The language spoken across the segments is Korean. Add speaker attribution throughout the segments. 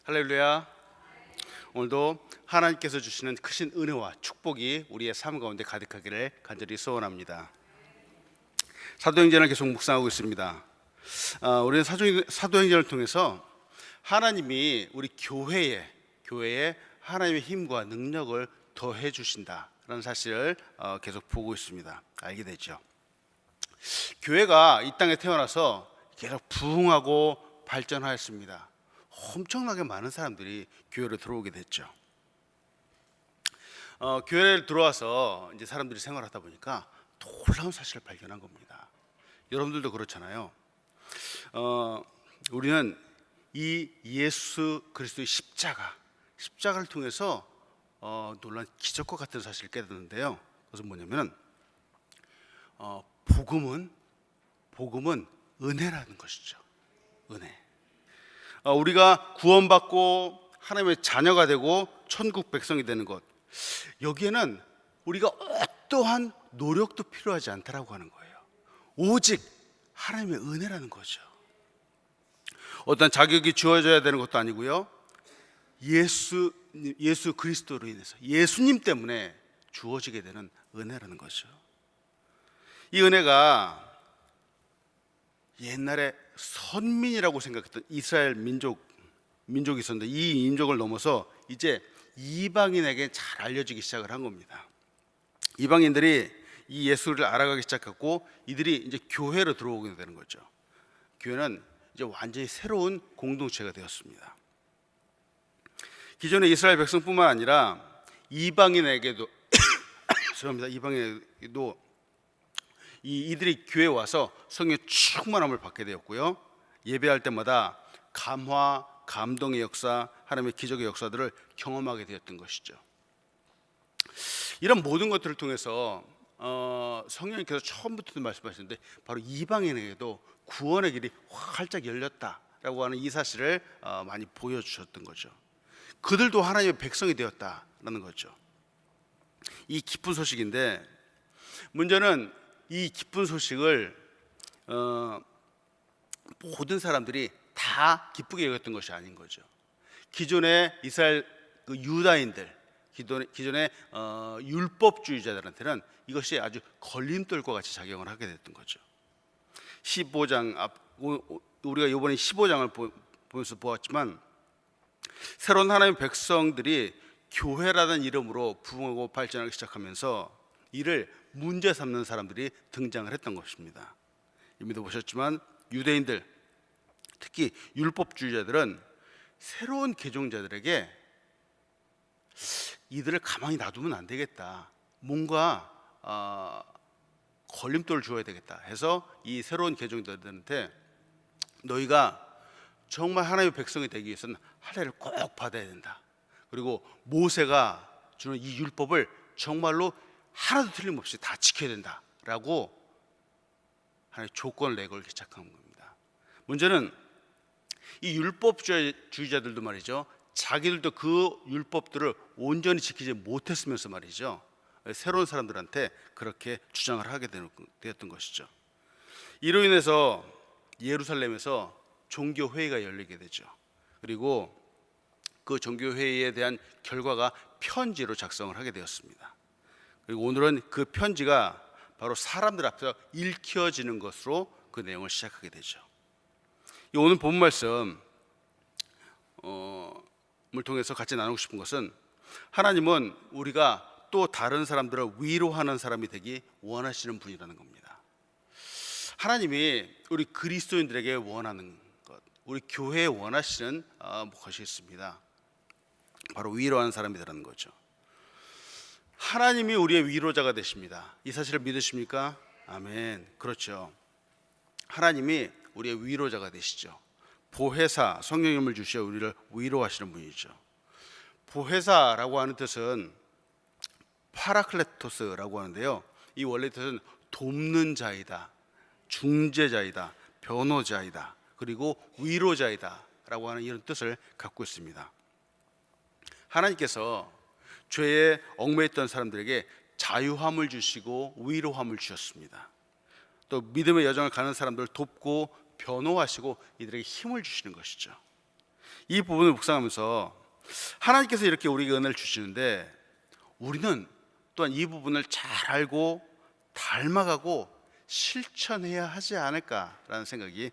Speaker 1: 할렐루야. 오늘도 하나님께서 주시는 크신 은혜와 축복이 우리의 삶 가운데 가득하기를 간절히 소원합니다. 사도행전을 계속 묵상하고 있습니다. 우리는 사도행전을 통해서 하나님이 우리 교회에 하나님의 힘과 능력을 더해 주신다라는 사실을 계속 보고 있습니다. 알게 되죠. 교회가 이 땅에 태어나서 계속 부흥하고 발전하였습니다. 엄청나게 많은 사람들이 교회로 들어오게 됐죠. 교회를 들어와서 이제 사람들이 생활하다 보니까 놀라운 사실을 발견한 겁니다. 여러분들도 그렇잖아요. 우리는 이 예수 그리스도의 십자가를 통해서 놀라운 기적과 같은 사실을 깨닫는데요. 그것은 뭐냐면 복음은 은혜라는 것이죠. 은혜. 우리가 구원받고 하나님의 자녀가 되고 천국 백성이 되는 것, 여기에는 우리가 어떠한 노력도 필요하지 않다라고 하는 거예요. 오직 하나님의 은혜라는 거죠. 어떤 자격이 주어져야 되는 것도 아니고요. 예수 그리스도로 인해서 예수님 때문에 주어지게 되는 은혜라는 거죠. 이 은혜가 옛날에 선민이라고 생각했던 이스라엘 민족이 있었는데, 이 민족을 넘어서 이제 이방인에게 잘 알려지기 시작을 한 겁니다. 이방인들이 이 예수를 알아가기 시작했고, 이들이 이제 교회로 들어오게 되는 거죠. 교회는 이제 완전히 새로운 공동체가 되었습니다. 기존의 이스라엘 백성뿐만 아니라 이방인에게도 이들이 교회에 와서 성령의 충만함을 받게 되었고요. 예배할 때마다 감화, 감동의 역사, 하나님의 기적의 역사들을 경험하게 되었던 것이죠. 이런 모든 것들을 통해서 성령님께서 처음부터 말씀하셨는데, 바로 이방인에게도 구원의 길이 활짝 열렸다라고 하는 이 사실을 많이 보여주셨던 거죠. 그들도 하나님의 백성이 되었다라는 거죠. 이 기쁜 소식인데, 문제는 이 기쁜 소식을 모든 사람들이 다 기쁘게 여겼던 것이 아닌 거죠. 기존의 이스라엘 유다인들, 기존의 율법주의자들한테는 이것이 아주 걸림돌과 같이 작용을 하게 됐던 거죠. 15장 우리가 이번에 15장을 보면서 보았지만, 새로운 하나님의 백성들이 교회라는 이름으로 부흥하고 발전하기 시작하면서 이를 문제 삼는 사람들이 등장을 했던 것입니다. 이미도 보셨지만 유대인들, 특히 율법주의자들은 새로운 개종자들에게 이들을 가만히 놔두면 안 되겠다, 뭔가 걸림돌을 주어야 되겠다 해서 이 새로운 개종자들한테 너희가 정말 하나님의 백성이 되기 위해서는 할례를 꼭 받아야 된다, 그리고 모세가 주는 이 율법을 정말로 하나도 틀림없이 다 지켜야 된다라고 하나의 조건을 내걸기 시작한 겁니다. 문제는 이 율법주의자들도 말이죠, 자기들도 그 율법들을 온전히 지키지 못했으면서 말이죠, 새로운 사람들한테 그렇게 주장을 하게 되었던 것이죠. 이로 인해서 예루살렘에서 종교회의가 열리게 되죠. 그리고 그 종교회의에 대한 결과가 편지로 작성을 하게 되었습니다. 그리고 오늘은 그 편지가 바로 사람들 앞에서 읽혀지는 것으로 그 내용을 시작하게 되죠. 오늘 본 말씀을 통해서 같이 나누고 싶은 것은, 하나님은 우리가 또 다른 사람들을 위로하는 사람이 되기 원하시는 분이라는 겁니다. 하나님이 우리 그리스도인들에게 원하는 것, 우리 교회에 원하시는 것이 있습니다. 바로 위로하는 사람이 되라는 거죠. 하나님이 우리의 위로자가 되십니다. 이 사실을 믿으십니까? 아멘. 그렇죠. 하나님이 우리의 위로자가 되시죠. 보혜사, 성령님을 주시어 우리를 위로하시는 분이죠. 보혜사라고 하는 뜻은 파라클레토스라고 하는데요, 이 원래 뜻은 돕는 자이다, 중재자이다, 변호자이다, 그리고 위로자이다 라고 하는 이런 뜻을 갖고 있습니다. 하나님께서 죄에 얽매였던 사람들에게 자유함을 주시고 위로함을 주셨습니다. 또 믿음의 여정을 가는 사람들을 돕고 변호하시고 이들에게 힘을 주시는 것이죠. 이 부분을 묵상하면서 하나님께서 이렇게 우리에게 은혜를 주시는데 우리는 또한 이 부분을 잘 알고 닮아가고 실천해야 하지 않을까라는 생각이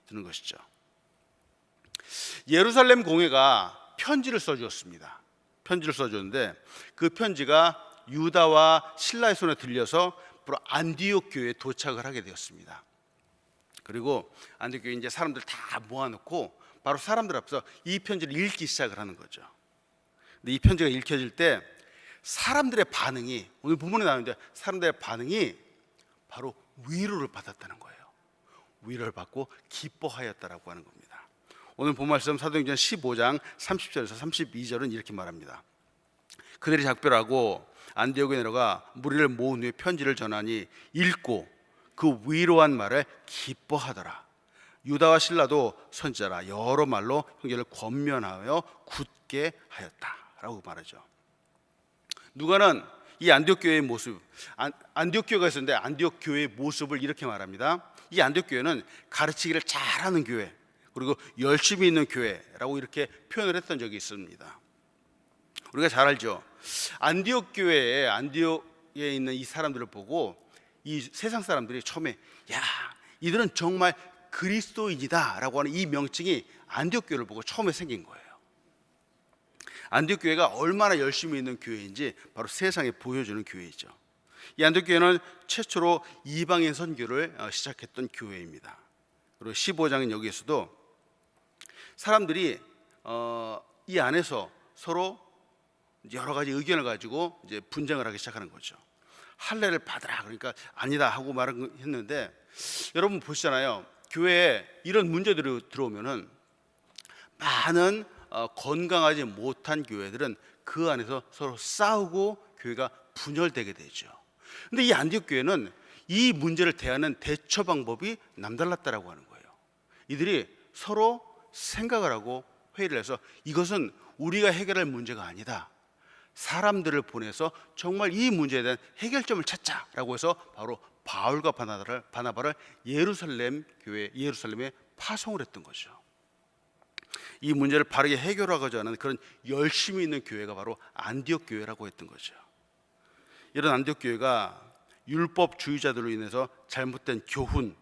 Speaker 1: 드는 것이죠. 예루살렘 공회가 편지를 써주었습니다. 편지를 써줬는데 그 편지가 유다와 실라의 손에 들려서 바로 안디옥 교회에 도착을 하게 되었습니다. 그리고 안디옥 교회 이제 사람들 다 모아놓고 바로 사람들 앞에서 이 편지를 읽기 시작을 하는 거죠. 근데 이 편지가 읽혀질 때 사람들의 반응이, 오늘 본문에 나오는데 사람들의 반응이 바로 위로를 받았다는 거예요. 위로를 받고 기뻐하였다라고 하는 겁니다. 오늘 본 말씀 사도행전 15장 30절에서 32절은 이렇게 말합니다. 그들이 작별하고 안디옥에 내려가 무리를 모은 후에 편지를 전하니 읽고 그 위로한 말을 기뻐하더라. 유다와 실라도 선지자라 여러 말로 형제를 권면하여 굳게 하였다라고 말하죠. 누가는 이 안디옥 교회의 모습, 안디옥 교회가 있었는데 안디옥 교회의 모습을 이렇게 말합니다. 이 안디옥 교회는 가르치기를 잘하는 교회, 그리고 열심히 있는 교회라고 이렇게 표현을 했던 적이 있습니다. 우리가 잘 알죠. 안디옥 교회에, 안디옥에 있는 이 사람들을 보고 이 세상 사람들이 처음에 야, 이들은 정말 그리스도인이다 라고 하는 이 명칭이 안디옥 교회를 보고 처음에 생긴 거예요. 안디옥 교회가 얼마나 열심히 있는 교회인지 바로 세상에 보여주는 교회이죠. 이 안디옥 교회는 최초로 이방인 선교를 시작했던 교회입니다. 그리고 15장은 여기에서도 사람들이 이 안에서 서로 여러 가지 의견을 가지고 이제 분쟁을 하기 시작하는 거죠. 할례를 받으라 그러니까 아니다 하고 말했는데 여러분 보시잖아요. 교회에 이런 문제들이 들어오면은 많은 건강하지 못한 교회들은 그 안에서 서로 싸우고 교회가 분열되게 되죠. 근데 이 안디옥 교회는 이 문제를 대하는 대처 방법이 남달랐다라고 하는 거예요. 이들이 서로 생각을 하고 회의를 해서 이것은 우리가 해결할 문제가 아니다. 사람들을 보내서 정말 이 문제에 대한 해결점을 찾자라고 해서 바로 바울과 바나바를 예루살렘 교회, 예루살렘에 파송을 했던 거죠. 이 문제를 바르게 해결하고자 하는 그런 열심히 있는 교회가 바로 안디옥 교회라고 했던 거죠. 이런 안디옥 교회가 율법주의자들로 인해서 잘못된 교훈,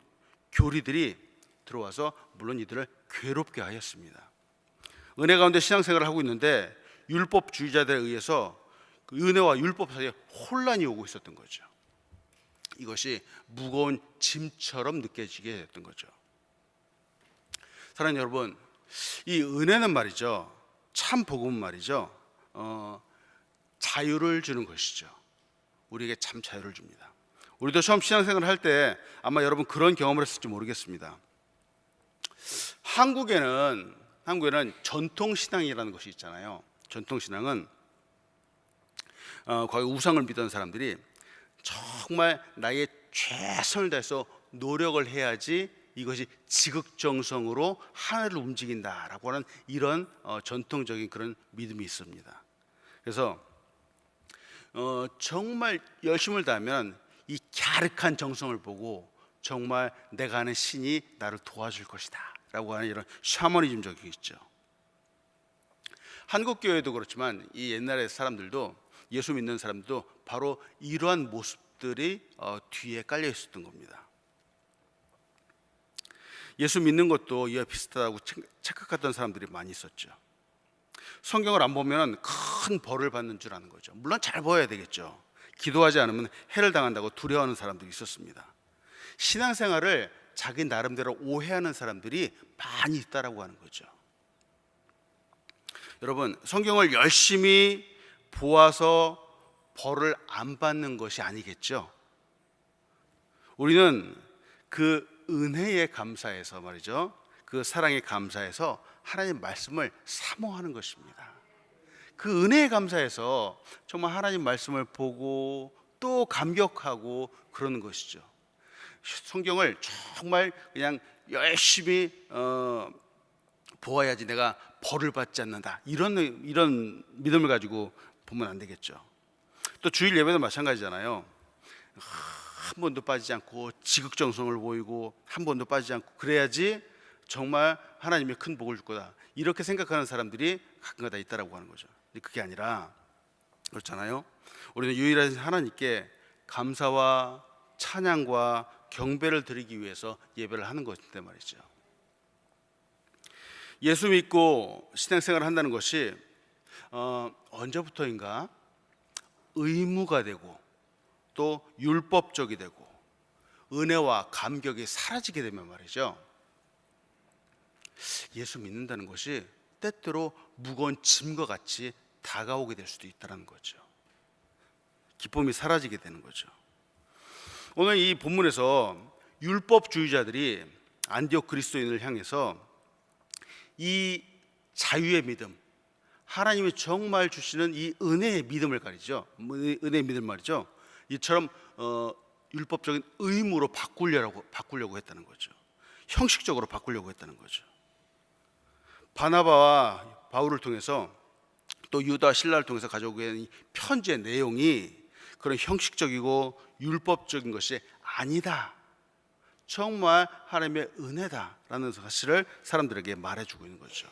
Speaker 1: 교리들이 들어와서 물론 이들을 괴롭게 하였습니다. 은혜 가운데 신앙생활을 하고 있는데 율법주의자들에 의해서 그 은혜와 율법 사이에 혼란이 오고 있었던 거죠. 이것이 무거운 짐처럼 느껴지게 됐던 거죠. 사랑하는 여러분, 이 은혜는 말이죠, 참 복음은 말이죠, 자유를 주는 것이죠. 우리에게 참 자유를 줍니다. 우리도 처음 신앙생활을 할 때 아마 여러분 그런 경험을 했을지 모르겠습니다. 한국에는 전통신앙이라는 것이 있잖아요. 전통신앙은 과거 우상을 믿던 사람들이 정말 나의 최선을 다해서 노력을 해야지 이것이 지극정성으로 하늘을 움직인다라고 하는 이런 전통적인 그런 믿음이 있습니다. 그래서 정말 열심을 다하면 이 갸륵한 정성을 보고 정말 내가 아는 신이 나를 도와줄 것이다 라고 하는 이런 샤머니즘적이 있죠. 한국 교회도 그렇지만 이 옛날의 사람들도, 예수 믿는 사람들도 바로 이러한 모습들이 뒤에 깔려 있었던 겁니다. 예수 믿는 것도 이와 비슷하다고 착각했던 사람들이 많이 있었죠. 성경을 안 보면 큰 벌을 받는 줄 아는 거죠. 물론 잘 보아야 되겠죠. 기도하지 않으면 해를 당한다고 두려워하는 사람들이 있었습니다. 신앙생활을 자기 나름대로 오해하는 사람들이 많이 있다라고 하는 거죠. 여러분, 성경을 열심히 보아서 벌을 안 받는 것이 아니겠죠. 우리는 그 은혜에 감사해서 말이죠, 그 사랑에 감사해서 하나님 말씀을 사모하는 것입니다. 그 은혜에 감사해서 정말 하나님 말씀을 보고 또 감격하고 그러는 것이죠. 성경을 정말 그냥 열심히 보아야지 내가 벌을 받지 않는다, 이런 믿음을 가지고 보면 안 되겠죠. 또 주일 예배도 마찬가지잖아요. 한 번도 빠지지 않고 지극정성을 보이고 한 번도 빠지지 않고 그래야지 정말 하나님이 큰 복을 줄 거다, 이렇게 생각하는 사람들이 가끔가다 있다라고 하는 거죠. 근데 그게 아니라, 그렇잖아요. 우리는 유일하신 하나님께 감사와 찬양과 경배를 드리기 위해서 예배를 하는 것인데 말이죠. 예수 믿고 신앙생활을 한다는 것이 언제부터인가 의무가 되고 또 율법적이 되고 은혜와 감격이 사라지게 되면 말이죠, 예수 믿는다는 것이 때때로 무거운 짐과 같이 다가오게 될 수도 있다는 거죠. 기쁨이 사라지게 되는 거죠. 오늘 이 본문에서 율법주의자들이 안디옥 그리스도인을 향해서 이 자유의 믿음, 하나님이 정말 주시는 이 은혜의 믿음을 가리죠. 은혜의 믿음 말이죠. 이처럼 율법적인 의무로 바꾸려고 했다는 거죠. 형식적으로 바꾸려고 했다는 거죠. 바나바와 바울을 통해서 또 유다 신라를 통해서 가져오게 된 이 편지의 내용이 그런 형식적이고 율법적인 것이 아니다, 정말 하나님의 은혜다라는 사실을 사람들에게 말해주고 있는 거죠.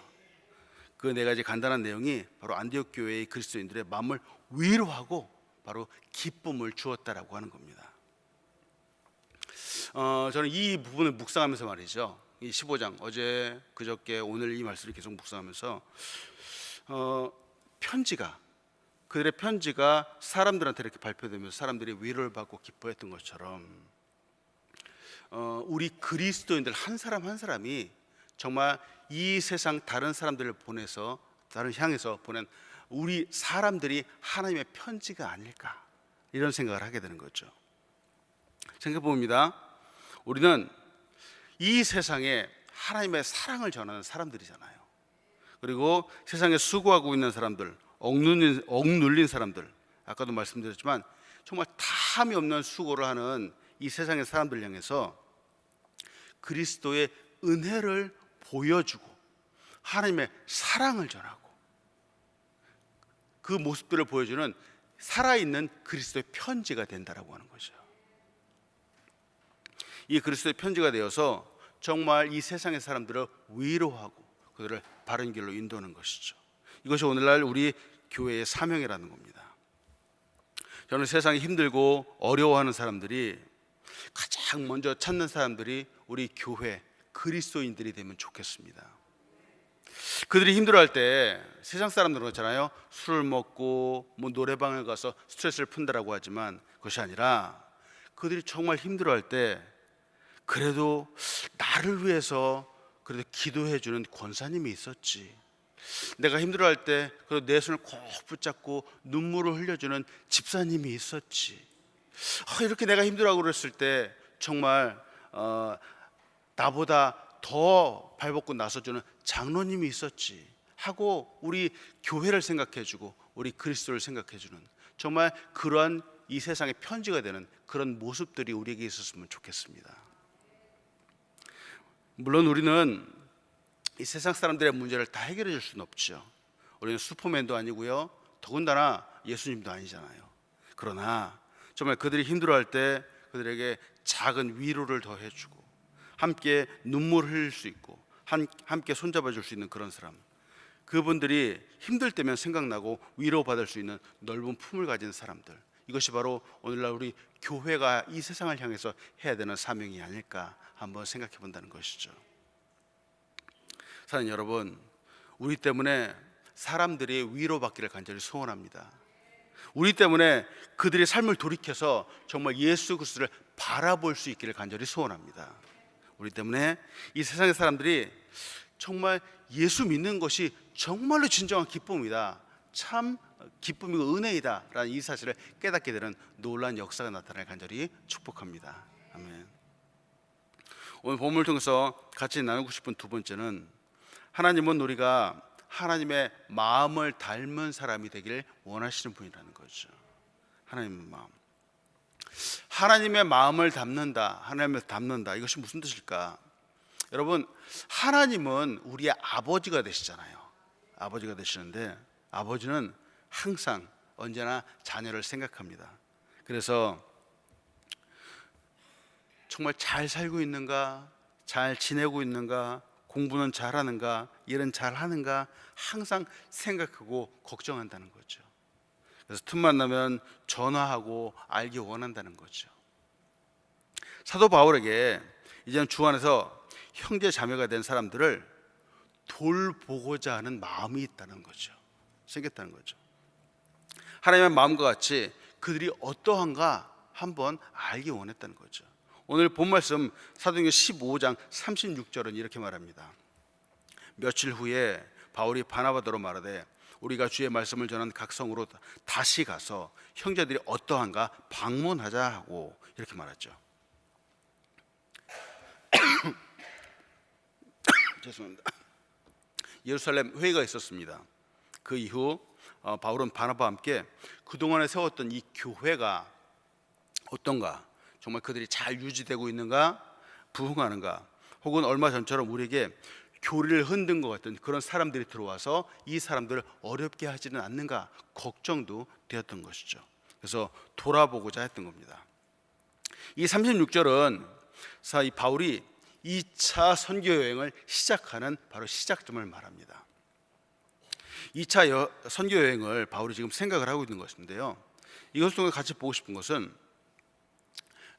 Speaker 1: 그 네 가지 간단한 내용이 바로 안디옥 교회의 그리스도인들의 마음을 위로하고 바로 기쁨을 주었다라고 하는 겁니다. 저는 이 부분을 묵상하면서 말이죠, 이 15장, 어제 그저께 오늘 이 말씀을 계속 묵상하면서 그들의 편지가 사람들한테 이렇게 발표되면서 사람들이 위로를 받고 기뻐했던 것처럼 우리 그리스도인들 한 사람 한 사람이 정말 이 세상 다른 사람들을 향해서 보낸 우리 사람들이 하나님의 편지가 아닐까, 이런 생각을 하게 되는 거죠. 생각해 봅니다. 우리는 이 세상에 하나님의 사랑을 전하는 사람들이잖아요. 그리고 세상에 수고하고 있는 사람들, 억눌린 사람들, 아까도 말씀드렸지만 정말 탐이 없는 수고를 하는 이 세상의 사람들 향해서 그리스도의 은혜를 보여주고 하나님의 사랑을 전하고 그 모습들을 보여주는 살아있는 그리스도의 편지가 된다라고 하는 거죠. 이 그리스도의 편지가 되어서 정말 이 세상의 사람들을 위로하고 그들을 바른 길로 인도하는 것이죠. 이것이 오늘날 우리 교회의 사명이라는 겁니다. 저는 세상이 힘들고 어려워하는 사람들이 가장 먼저 찾는 사람들이 우리 교회 그리스도인들이 되면 좋겠습니다. 그들이 힘들어할 때 세상 사람들은 그렇잖아요. 술을 먹고 노래방에 가서 스트레스를 푼다라고 하지만 그것이 아니라 그들이 정말 힘들어할 때 그래도 나를 위해서 그래도 기도해 주는 권사님이 있었지, 내가 힘들어할 때 그래도 내 손을 꼭 붙잡고 눈물을 흘려주는 집사님이 있었지, 이렇게 내가 힘들어하고 그랬을 때 정말 나보다 더 발벗고 나서주는 장로님이 있었지 하고 우리 교회를 생각해주고 우리 그리스도를 생각해주는 정말 그러한 이 세상의 편지가 되는 그런 모습들이 우리에게 있었으면 좋겠습니다. 물론 우리는 이 세상 사람들의 문제를 다 해결해 줄 수는 없죠. 우리는 슈퍼맨도 아니고요, 더군다나 예수님도 아니잖아요. 그러나 정말 그들이 힘들어할 때 그들에게 작은 위로를 더해주고 함께 눈물을 흘릴 수 있고 함께 손잡아 줄 수 있는 그런 사람, 그분들이 힘들 때면 생각나고 위로받을 수 있는 넓은 품을 가진 사람들, 이것이 바로 오늘날 우리 교회가 이 세상을 향해서 해야 되는 사명이 아닐까 한번 생각해 본다는 것이죠. 사랑하는 여러분, 우리 때문에 사람들이 위로받기를 간절히 소원합니다. 우리 때문에 그들의 삶을 돌이켜서 정말 예수 그리스도를 바라볼 수 있기를 간절히 소원합니다. 우리 때문에 이 세상의 사람들이 정말 예수 믿는 것이 정말로 진정한 기쁨이다, 참 기쁨이고 은혜이다 라는 이 사실을 깨닫게 되는 놀라운 역사가 나타날 간절히 축복합니다. 아멘. 오늘 본문을 통해서 같이 나누고 싶은 두 번째는, 하나님은 우리가 하나님의 마음을 닮은 사람이 되길 원하시는 분이라는 거죠. 하나님의 마음, 하나님의 마음을 닮는다, 하나님을 닮는다, 이것이 무슨 뜻일까? 여러분, 하나님은 우리의 아버지가 되시잖아요. 아버지가 되시는데 아버지는 항상 언제나 자녀를 생각합니다. 그래서 정말 잘 살고 있는가, 잘 지내고 있는가 공부는 잘하는가, 일은 잘하는가 항상 생각하고 걱정한다는 거죠. 그래서 틈만 나면 전화하고 알기 원한다는 거죠. 사도 바울에게 이제는 주 안에서 형제 자매가 된 사람들을 돌보고자 하는 마음이 있다는 거죠. 생겼다는 거죠. 하나님의 마음과 같이 그들이 어떠한가 한번 알기 원했다는 거죠. 오늘 본 말씀 사도행전 15장 36절은 이렇게 말합니다. 며칠 후에 바울이 바나바더로 말하되 우리가 주의 말씀을 전한 각 성으로 다시 가서 형제들이 어떠한가 방문하자 하고 이렇게 말하죠. 죄송합니다. 예루살렘 회의가 있었습니다. 그 이후 바울은 바나바와 함께 그동안에 세웠던 이 교회가 어떤가, 정말 그들이 잘 유지되고 있는가, 부흥하는가, 혹은 얼마 전처럼 우리에게 교리를 흔든 것 같은 그런 사람들이 들어와서 이 사람들을 어렵게 하지는 않는가 걱정도 되었던 것이죠. 그래서 돌아보고자 했던 겁니다. 이 36절은 이 바울이 2차 선교 여행을 시작하는 바로 시작점을 말합니다. 2차 선교 여행을 바울이 지금 생각을 하고 있는 것인데요, 이것 통해 같이 보고 싶은 것은,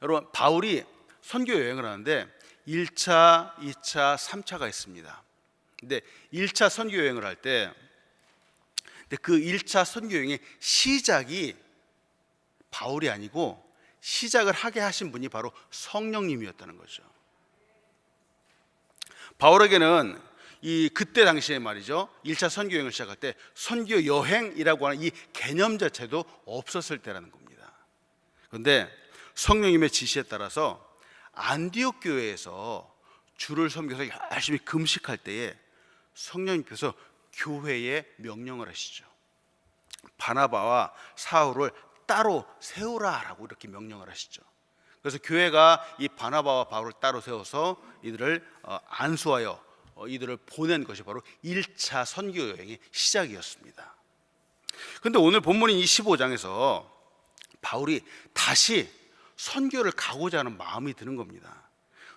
Speaker 1: 여러분, 바울이 선교 여행을 하는데 1차, 2차, 3차가 있습니다. 근데 1차 선교 여행을 할 때 그 1차 선교 여행의 시작이 바울이 아니고 시작을 하게 하신 분이 바로 성령님이었다는 거죠. 바울에게는 그때 당시에 말이죠, 1차 선교 여행을 시작할 때 선교 여행이라고 하는 이 개념 자체도 없었을 때라는 겁니다. 그런데 성령님의 지시에 따라서 안디옥 교회에서 주를 섬겨서 열심히 금식할 때에 성령님께서 교회에 명령을 하시죠. 바나바와 사울을 따로 세우라라고 이렇게 명령을 하시죠. 그래서 교회가 이 바나바와 바울을 따로 세워서 이들을 안수하여 이들을 보낸 것이 바로 1차 선교 여행의 시작이었습니다. 그런데 오늘 본문인 이 15장에서 바울이 다시 선교를 가고자 하는 마음이 드는 겁니다.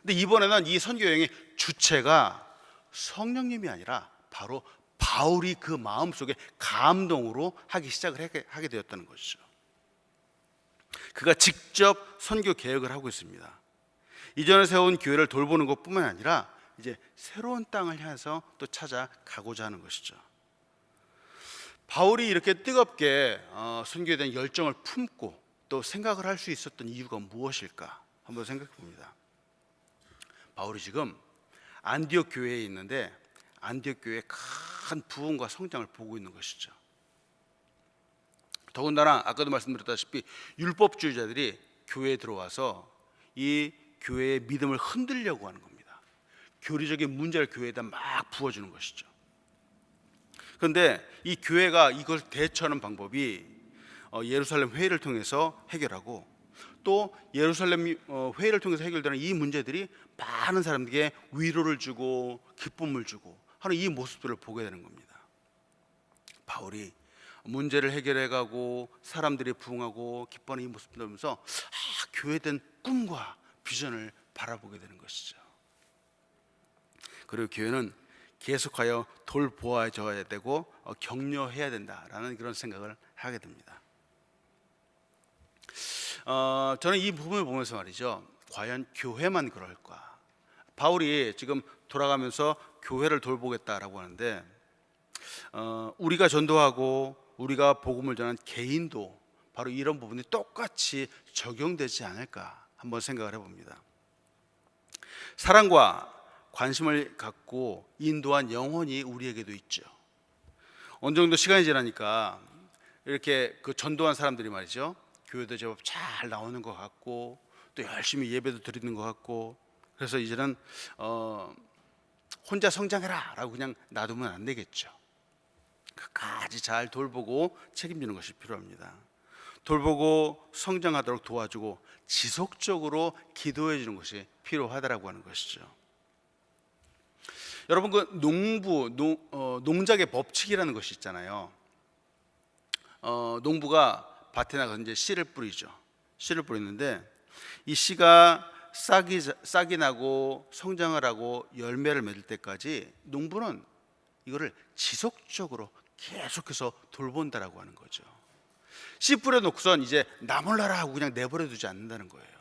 Speaker 1: 근데 이번에는 이 선교 여행의 주체가 성령님이 아니라 바로 바울이 그 마음속에 감동으로 하기 시작을 하게 되었다는 것이죠. 그가 직접 선교 계획을 하고 있습니다. 이전에 세운 교회를 돌보는 것뿐만 아니라 이제 새로운 땅을 향해서 또 찾아가고자 하는 것이죠. 바울이 이렇게 뜨겁게 선교에 대한 열정을 품고 또 생각을 할 수 있었던 이유가 무엇일까 한번 생각해 봅니다. 바울이 지금 안디옥 교회에 있는데 안디옥 교회의 큰 부흥과 성장을 보고 있는 것이죠. 더군다나 아까도 말씀드렸다시피 율법주의자들이 교회에 들어와서 이 교회의 믿음을 흔들려고 하는 겁니다. 교리적인 문제를 교회에다 막 부어주는 것이죠. 그런데 이 교회가 이걸 대처하는 방법이 예루살렘 회의를 통해서 해결하고, 또 예루살렘 회의를 통해서 해결되는 이 문제들이 많은 사람들에게 위로를 주고 기쁨을 주고 하는 이 모습들을 보게 되는 겁니다. 바울이 문제를 해결해가고 사람들이 부흥하고 기뻐하는 이 모습을 보면서 교회에 대한 꿈과 비전을 바라보게 되는 것이죠. 그리고 교회는 계속하여 돌보아져야 되고 격려해야 된다라는 그런 생각을 하게 됩니다. 저는 이 부분을 보면서 말이죠, 과연 교회만 그럴까? 바울이 지금 돌아가면서 교회를 돌보겠다라고 하는데 우리가 전도하고 우리가 복음을 전한 개인도 바로 이런 부분이 똑같이 적용되지 않을까 한번 생각을 해봅니다. 사랑과 관심을 갖고 인도한 영혼이 우리에게도 있죠. 어느 정도 시간이 지나니까 이렇게 그 전도한 사람들이 말이죠, 교회도 제법 잘 나오는 것 같고 또 열심히 예배도 드리는 것 같고, 그래서 이제는 혼자 성장해라 라고 그냥 놔두면 안 되겠죠. 끝까지 잘 돌보고 책임지는 것이 필요합니다. 돌보고 성장하도록 도와주고 지속적으로 기도해 주는 것이 필요하다라고 하는 것이죠. 여러분, 그 농작의 법칙이라는 것이 있잖아요. 농부가 밭에 나가서 이제 씨를 뿌리죠. 씨를 뿌리는데 이 씨가 싹이 나고 성장을 하고 열매를 맺을 때까지 농부는 이거를 지속적으로 계속해서 돌본다라고 하는 거죠. 씨 뿌려놓고선 이제 나 몰라라 하고 그냥 내버려 두지 않는다는 거예요.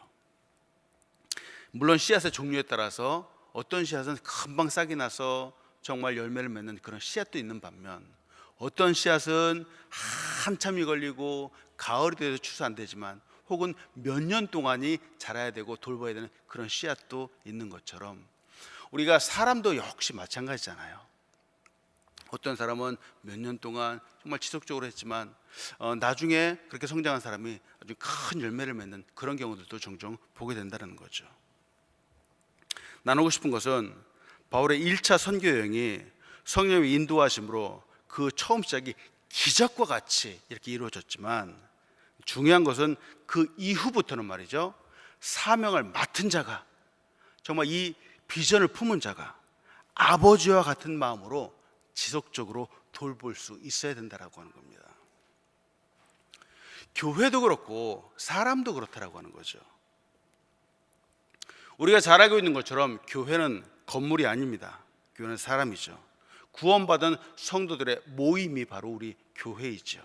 Speaker 1: 물론 씨앗의 종류에 따라서 어떤 씨앗은 금방 싹이 나서 정말 열매를 맺는 그런 씨앗도 있는 반면, 어떤 씨앗은 한참이 걸리고 가을이 돼서 추수 안 되지만 혹은 몇 년 동안이 자라야 되고 돌봐야 되는 그런 씨앗도 있는 것처럼, 우리가 사람도 역시 마찬가지잖아요. 어떤 사람은 몇 년 동안 정말 지속적으로 했지만 나중에 그렇게 성장한 사람이 아주 큰 열매를 맺는 그런 경우들도 종종 보게 된다는 거죠. 나누고 싶은 것은 바울의 1차 선교 여행이 성령의 인도하심으로 그 처음 시작이 기적과 같이 이렇게 이루어졌지만, 중요한 것은 그 이후부터는 말이죠, 사명을 맡은 자가, 정말 이 비전을 품은 자가 아버지와 같은 마음으로 지속적으로 돌볼 수 있어야 된다라고 하는 겁니다. 교회도 그렇고 사람도 그렇다라고 하는 거죠. 우리가 잘 알고 있는 것처럼 교회는 건물이 아닙니다. 교회는 사람이죠. 구원받은 성도들의 모임이 바로 우리 교회이죠.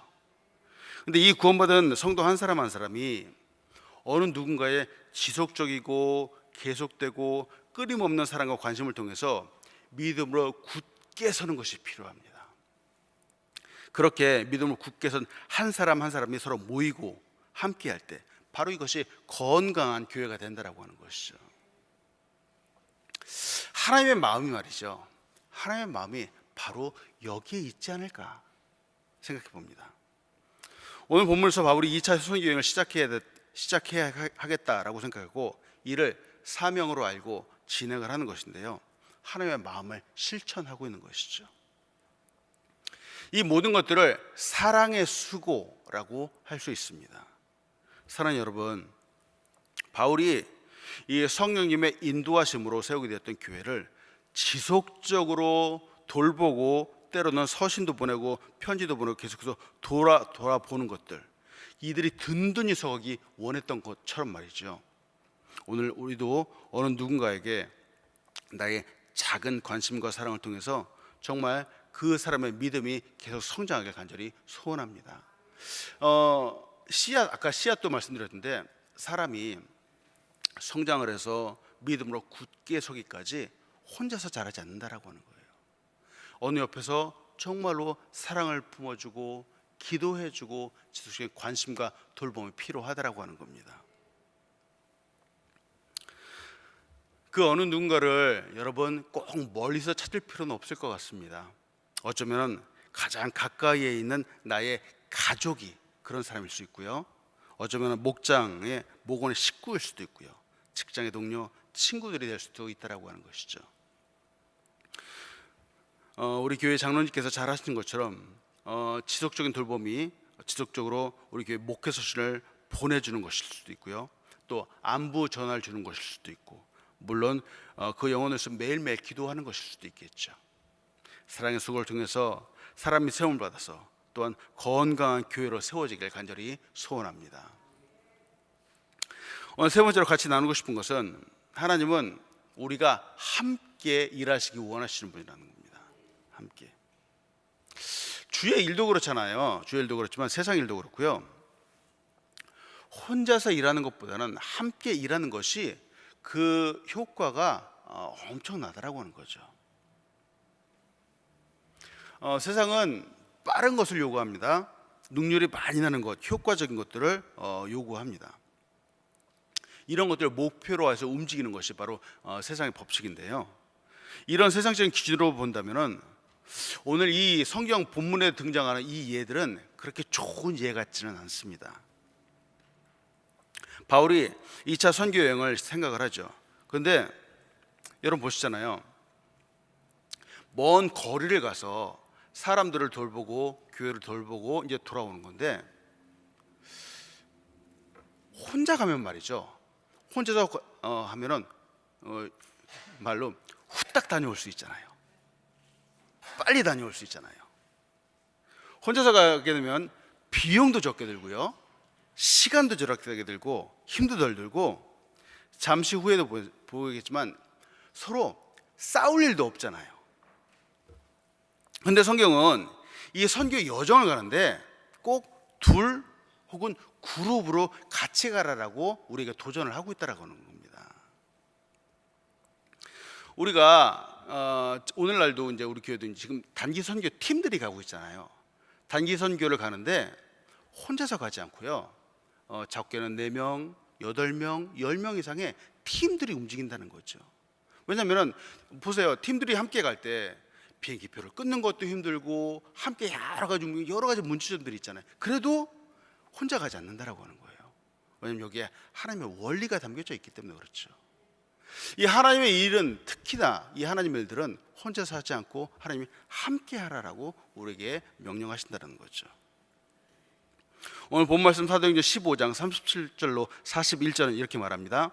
Speaker 1: 근데 이 구원받은 성도 한 사람 한 사람이 어느 누군가의 지속적이고 계속되고 끊임없는 사랑과 관심을 통해서 믿음으로 굳게 서는 것이 필요합니다. 그렇게 믿음으로 굳게 선 한 사람 한 사람이 서로 모이고 함께 할 때 바로 이것이 건강한 교회가 된다라고 하는 것이죠. 하나님의 마음이 말이죠, 하나님의 마음이 바로 여기에 있지 않을까 생각해 봅니다. 오늘 본문에서 바울이 2차 선교여행을 시작해야 하겠다라고 생각하고 이를 사명으로 알고 진행을 하는 것인데요, 하나님의 마음을 실천하고 있는 것이죠. 이 모든 것들을 사랑의 수고라고 할 수 있습니다. 사랑하는 여러분, 바울이 이 성령님의 인도하심으로 세우게 되었던 교회를 지속적으로 돌보고, 때로는 서신도 보내고 편지도 보내고 계속해서 돌아보는 것들, 이들이 든든히 서기 원했던 것처럼 말이죠, 오늘 우리도 어느 누군가에게 나의 작은 관심과 사랑을 통해서 정말 그 사람의 믿음이 계속 성장하길 간절히 소원합니다. 아까 씨앗도 말씀드렸는데, 사람이 성장을 해서 믿음으로 굳게 서기까지 혼자서 자라지 않는다라고 하는 거예요. 어느 옆에서 정말로 사랑을 품어주고 기도해주고 지속적인 관심과 돌봄이 필요하다라고 하는 겁니다. 그 어느 누군가를 여러분 꼭 멀리서 찾을 필요는 없을 것 같습니다. 어쩌면 가장 가까이에 있는 나의 가족이 그런 사람일 수 있고요, 어쩌면 목장의 목원의 식구일 수도 있고요, 직장의 동료, 친구들이 될 수도 있다라고 하는 것이죠. 우리 교회 장로님께서 잘 하시는 것처럼 지속적인 돌봄이 지속적으로 우리 교회 목회 서신을 보내주는 것일 수도 있고요, 또 안부 전화를 주는 것일 수도 있고, 물론 그 영혼을 위해서 매일매일 기도하는 것일 수도 있겠죠. 사랑의 수고를 통해서 사람이 세움을 받아서 또한 건강한 교회로 세워지길 간절히 소원합니다. 오늘 세 번째로 같이 나누고 싶은 것은, 하나님은 우리가 함께 일하시기 원하시는 분이라는 겁니다. 함께. 주의 일도 그렇잖아요. 주의 일도 그렇지만 세상 일도 그렇고요, 혼자서 일하는 것보다는 함께 일하는 것이 그 효과가 엄청나다라고 하는 거죠. 세상은 빠른 것을 요구합니다. 능률이 많이 나는 것, 효과적인 것들을 요구합니다. 이런 것들을 목표로 해서 움직이는 것이 바로 세상의 법칙인데요, 이런 세상적인 기준으로 본다면은 오늘 이 성경 본문에 등장하는 이 예들은 그렇게 좋은 예 같지는 않습니다. 바울이 2차 선교 여행을 생각을 하죠. 그런데 여러분 보시잖아요, 먼 거리를 가서 사람들을 돌보고 교회를 돌보고 이제 돌아오는 건데, 혼자 가면 말이죠, 혼자서 하면은 말로 후딱 다녀올 수 있잖아요. 빨리 다녀올 수 있잖아요. 혼자서 가게 되면 비용도 적게 들고요, 시간도 절약되게 들고 힘도 덜 들고 잠시 후에도 보이겠지만 서로 싸울 일도 없잖아요. 근데 성경은 이 선교 여정을 가는데 꼭 둘 혹은 그룹으로 같이 가라라고 우리에게 도전을 하고 있다라고 하는 겁니다. 우리가 오늘날도 이제 우리 교회도 지금 단기 선교 팀들이 가고 있잖아요. 단기 선교를 가는데 혼자서 가지 않고요. 적게는 4명, 8명, 10명 이상의 팀들이 움직인다는 거죠. 왜냐하면 보세요. 팀들이 함께 갈 때 비행기표를 끊는 것도 힘들고 함께 여러 가지 문제점들이 있잖아요. 그래도 혼자 가지 않는다라고 하는 거예요. 왜냐하면 여기에 하나님의 원리가 담겨져 있기 때문에 그렇죠. 이 하나님의 일은, 특히나 이 하나님의 일들은 혼자서 하지 않고 하나님이 함께 하라라고 우리에게 명령하신다는 거죠. 오늘 본 말씀 사도행전 15장 37절로 41절은 이렇게 말합니다.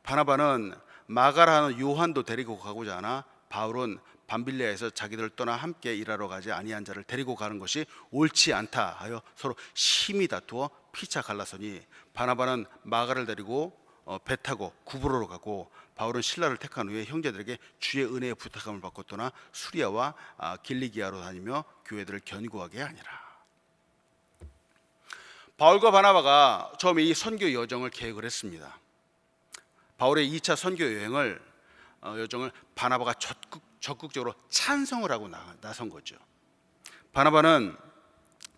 Speaker 1: 바나바는 마가라 하는 요한도 데리고 가고자 하나 바울은 밤빌리아에서 자기들을 떠나 함께 일하러 가지 아니한 자를 데리고 가는 것이 옳지 않다 하여 서로 심히 다투어 피차 갈라서니 바나바는 마가를 데리고 배 타고 구브로로 가고 바울은 신라를 택한 후에 형제들에게 주의 은혜의 부탁함을 받고 떠나 수리아와 길리기아로 다니며 교회들을 견고하게 하니라. 바울과 바나바가 처음에 이 선교 여정을 계획을 했습니다. 바울의 2차 선교 여정을 바나바가 적극적으로 찬성을 하고 나선 거죠. 바나바는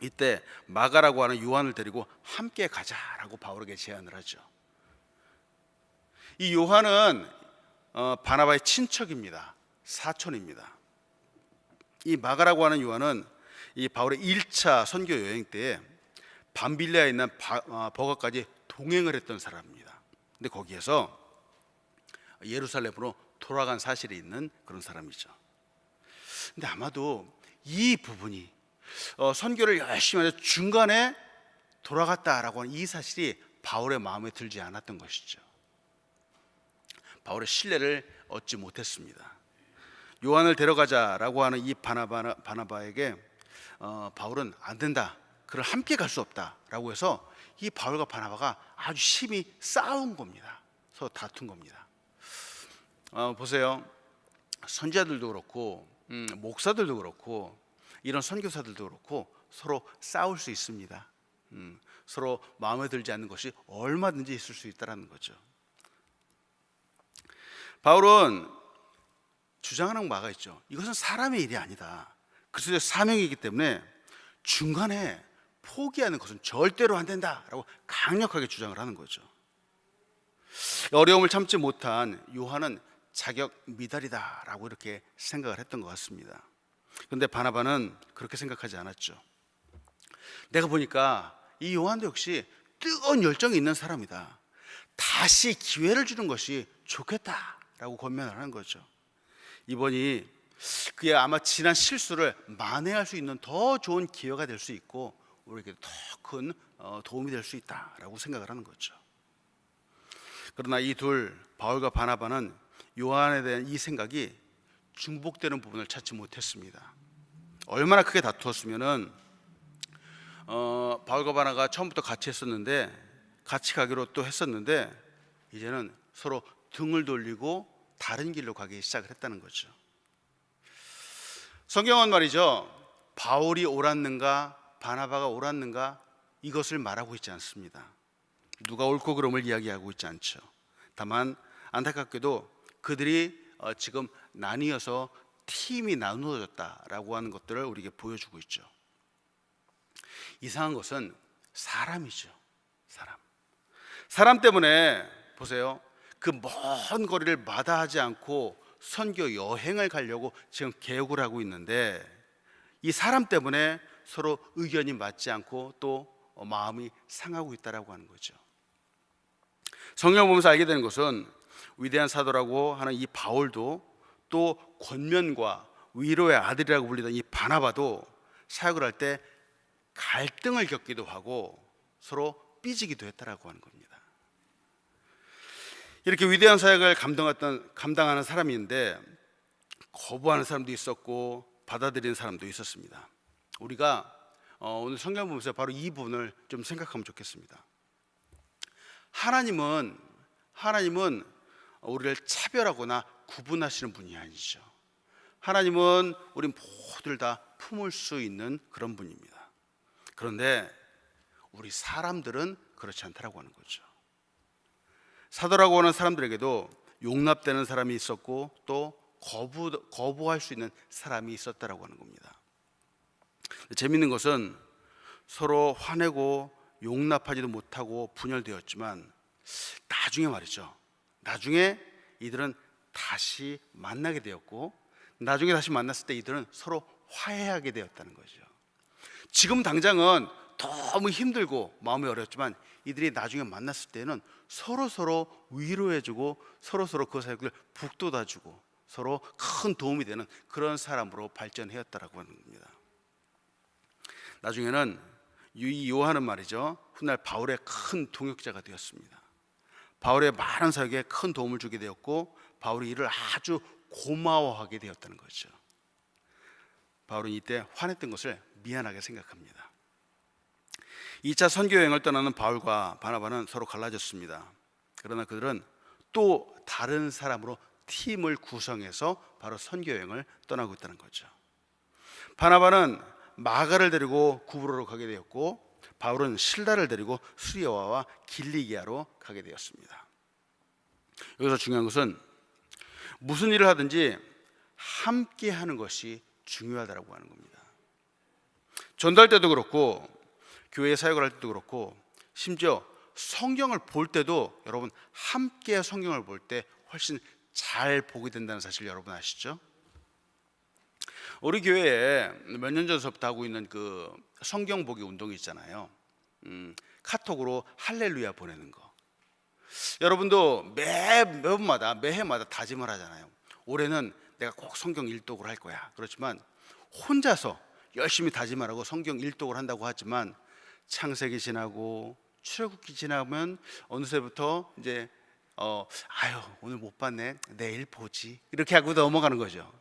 Speaker 1: 이때 마가라고 하는 요한을 데리고 함께 가자라고 바울에게 제안을 하죠. 이 요한은 바나바의 친척입니다. 사촌입니다. 이 마가라고 하는 요한은 이 바울의 1차 선교 여행 때에 밤빌리아에 있는 버가까지 동행을 했던 사람입니다. 근데 거기에서 예루살렘으로 돌아간 사실이 있는 그런 사람이죠. 근데 아마도 이 부분이 선교를 열심히 해서 중간에 돌아갔다라고 하는 이 사실이 바울의 마음에 들지 않았던 것이죠. 바울의 신뢰를 얻지 못했습니다. 요한을 데려가자라고 하는 이 바나바에게 바울은 안 된다, 그를 함께 갈 수 없다라고 해서 이 바울과 바나바가 아주 심히 싸운 겁니다. 서로 다툰 겁니다. 보세요. 선지자들도 그렇고 목사들도 그렇고 이런 선교사들도 그렇고 서로 싸울 수 있습니다. 서로 마음에 들지 않는 것이 얼마든지 있을 수 있다는 거죠. 바울은 주장하는 바가 있죠. 이것은 사람의 일이 아니다. 그리스도의 사명이기 때문에 중간에 포기하는 것은 절대로 안 된다라고 강력하게 주장을 하는 거죠. 어려움을 참지 못한 요한은 자격 미달이다라고 이렇게 생각을 했던 것 같습니다. 그런데 바나바는 그렇게 생각하지 않았죠. 내가 보니까 이 요한도 역시 뜨거운 열정이 있는 사람이다. 다시 기회를 주는 것이 좋겠다라고 권면을 하는 거죠. 이번이 그의 아마 지난 실수를 만회할 수 있는 더 좋은 기회가 될 수 있고 우리에게 더 큰 도움이 될 수 있다라고 생각을 하는 거죠. 그러나 이 둘, 바울과 바나바는 요한에 대한 이 생각이 중복되는 부분을 찾지 못했습니다. 얼마나 크게 다투었으면은 바울과 바나바가 처음부터 같이 했었는데, 같이 가기로 또 했었는데 이제는 서로 등을 돌리고 다른 길로 가기 시작을 했다는 거죠. 성경은 말이죠, 바울이 옳았는가 바나바가 옳았는가 이것을 말하고 있지 않습니다. 누가 옳고 그름을 이야기하고 있지 않죠. 다만 안타깝게도 그들이 지금 나뉘어서 팀이 나누어졌다라고 하는 것들을 우리에게 보여주고 있죠. 이상한 것은 사람이죠. 사람 때문에 보세요, 그 먼 거리를 마다하지 않고 선교 여행을 가려고 지금 계획을 하고 있는데 이 사람 때문에 서로 의견이 맞지 않고 또 마음이 상하고 있다라고 하는 거죠. 성경 보면서 알게 되는 것은 위대한 사도라고 하는 이 바울도 또 권면과 위로의 아들이라고 불리던 이 바나바도 사역을 할 때 갈등을 겪기도 하고 서로 삐지기도 했다라고 하는 겁니다. 이렇게 위대한 사역을 감당하는 사람인데 거부하는 사람도 있었고 받아들이는 사람도 있었습니다. 우리가 오늘 성경 보면서 바로 이 부분을 좀 생각하면 좋겠습니다. 하나님은 우리를 차별하거나 구분하시는 분이 아니죠. 하나님은 우리 모두를 다 품을 수 있는 그런 분입니다. 그런데 우리 사람들은 그렇지 않다라고 하는 거죠. 사도라고 하는 사람들에게도 용납되는 사람이 있었고 또 거부할 수 있는 사람이 있었다라고 하는 겁니다. 재미있는 것은 서로 화내고 용납하지도 못하고 분열되었지만 나중에 말이죠. 나중에 이들은 다시 만나게 되었고 나중에 다시 만났을 때 이들은 서로 화해하게 되었다는 거죠. 지금 당장은 너무 힘들고 마음이 어렵지만 이들이 나중에 만났을 때는 서로 위로해주고 서로 그 사역을 북돋아주고 서로 큰 도움이 되는 그런 사람으로 발전하였다라고 하는 겁니다. 나중에는 이 요한은 말이죠, 훗날 바울의 큰 동역자가 되었습니다. 바울의 많은 사역에 큰 도움을 주게 되었고 바울이 이를 아주 고마워하게 되었다는 거죠. 바울은 이때 화냈던 것을 미안하게 생각합니다. 2차 선교 여행을 떠나는 바울과 바나바는 서로 갈라졌습니다. 그러나 그들은 또 다른 사람으로 팀을 구성해서 바로 선교 여행을 떠나고 있다는 거죠. 바나바는 마가를 데리고 구브로로 가게 되었고 바울은 실다를 데리고 수리아와 길리기아로 가게 되었습니다. 여기서 중요한 것은 무슨 일을 하든지 함께 하는 것이 중요하다고 하는 겁니다. 전도할 때도 그렇고 교회 사역을 할 때도 그렇고 심지어 성경을 볼 때도 여러분 함께 성경을 볼 때 훨씬 잘 보게 된다는 사실 여러분 아시죠? 우리 교회에 몇 년 전서부터 하고 있는 그 성경 보기 운동이 있잖아요. 카톡으로 할렐루야 보내는 거. 여러분도 매해마다 다짐을 하잖아요. 올해는 내가 꼭 성경 일독을 할 거야. 그렇지만 혼자서 열심히 다짐하라고 성경 일독을 한다고 하지만 창세기 지나고 출애굽기 지나면 어느새부터 이제 오늘 못 봤네, 내일 보지, 이렇게 하고 넘어가는 거죠.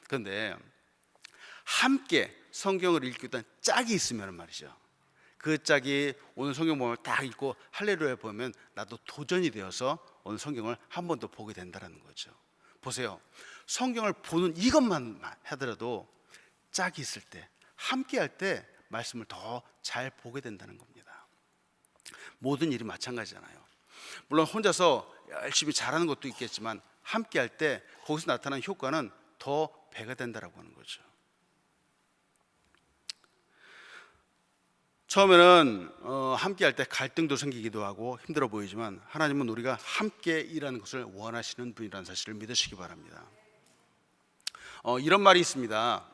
Speaker 1: 그런데 함께 성경을 읽고 있던 짝이 있으면 말이죠, 그 짝이 오늘 성경 보면 딱 읽고 할렐루야 보면 나도 도전이 되어서 오늘 성경을 한 번 더 보게 된다는 거죠. 보세요, 성경을 보는 이것만 하더라도 짝이 있을 때, 함께 할 때 말씀을 더 잘 보게 된다는 겁니다. 모든 일이 마찬가지잖아요. 물론 혼자서 열심히 잘하는 것도 있겠지만 함께 할 때 거기서 나타나는 효과는 더 배가 된다라고 하는 거죠. 처음에는 함께 할 때 갈등도 생기기도 하고 힘들어 보이지만 하나님은 우리가 함께 일하는 것을 원하시는 분이라는 사실을 믿으시기 바랍니다. 이런 말이 있습니다.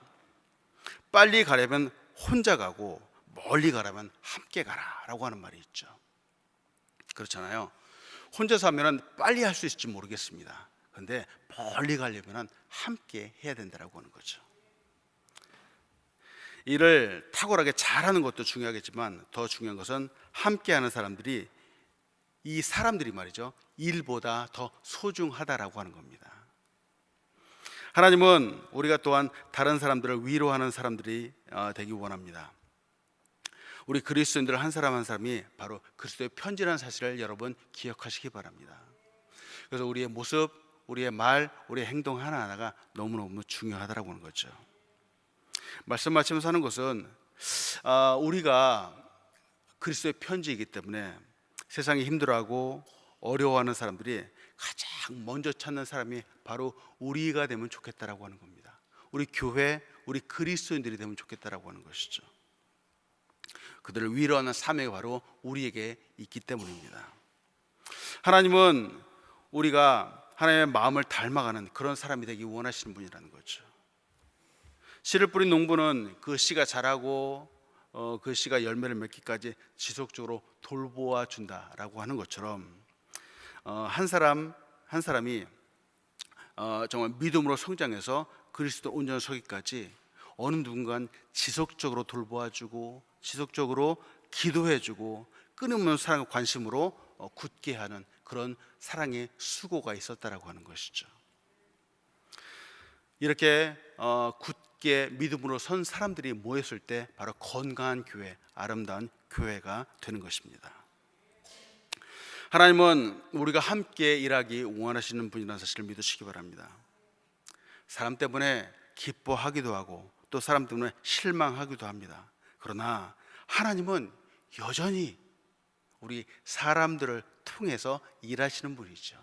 Speaker 1: 빨리 가려면 혼자 가고 멀리 가려면 함께 가라라고 하는 말이 있죠. 그렇잖아요. 혼자서 하면 빨리 할 수 있을지 모르겠습니다. 그런데 멀리 가려면 함께 해야 된다라고 하는 거죠. 일을 탁월하게 잘하는 것도 중요하겠지만 더 중요한 것은 함께하는 사람들이, 이 사람들이 말이죠, 일보다 더 소중하다라고 하는 겁니다. 하나님은 우리가 또한 다른 사람들을 위로하는 사람들이 되기 원합니다. 우리 그리스도인들 한 사람 한 사람이 바로 그리스도의 편지라는 사실을 여러분 기억하시기 바랍니다. 그래서 우리의 모습, 우리의 말, 우리의 행동 하나하나가 너무너무 중요하다라고 하는 거죠. 말씀 마치면서 하는 것은 우리가 그리스도의 편지이기 때문에 세상이 힘들어하고 어려워하는 사람들이 가장 먼저 찾는 사람이 바로 우리가 되면 좋겠다라고 하는 겁니다. 우리 교회, 우리 그리스도인들이 되면 좋겠다라고 하는 것이죠. 그들을 위로하는 사명이 바로 우리에게 있기 때문입니다. 하나님은 우리가 하나님의 마음을 닮아가는 그런 사람이 되기 원하시는 분이라는 거죠. 씨를 뿌린 농부는 그 씨가 자라고 그 씨가 열매를 맺기까지 지속적으로 돌보아 준다라고 하는 것처럼 한 사람이 정말 믿음으로 성장해서 그리스도 온전히 서기까지 어느 누군가는 지속적으로 돌보아주고 지속적으로 기도해주고 끊임없는 사랑과 관심으로 굳게 하는 그런 사랑의 수고가 있었다라고 하는 것이죠. 이렇게 굳게 믿음으로 선 사람들이 모였을 때 바로 건강한 교회, 아름다운 교회가 되는 것입니다. 하나님은 우리가 함께 일하기 원하시는 분이라는 사실을 믿으시기 바랍니다. 사람 때문에 기뻐하기도 하고 또 사람 때문에 실망하기도 합니다. 그러나 하나님은 여전히 우리 사람들을 통해서 일하시는 분이죠.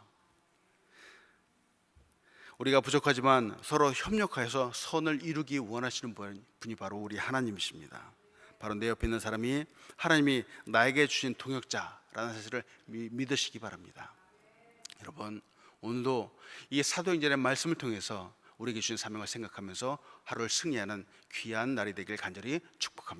Speaker 1: 우리가 부족하지만 서로 협력하여서 선을 이루기 원하시는 분이 바로 우리 하나님이십니다. 바로 내 옆에 있는 사람이 하나님이 나에게 주신 동역자라는 사실을 믿으시기 바랍니다. 여러분, 오늘도 이 사도행전의 말씀을 통해서 우리에게 주신 사명을 생각하면서 하루를 승리하는 귀한 날이 되길 간절히 축복합니다.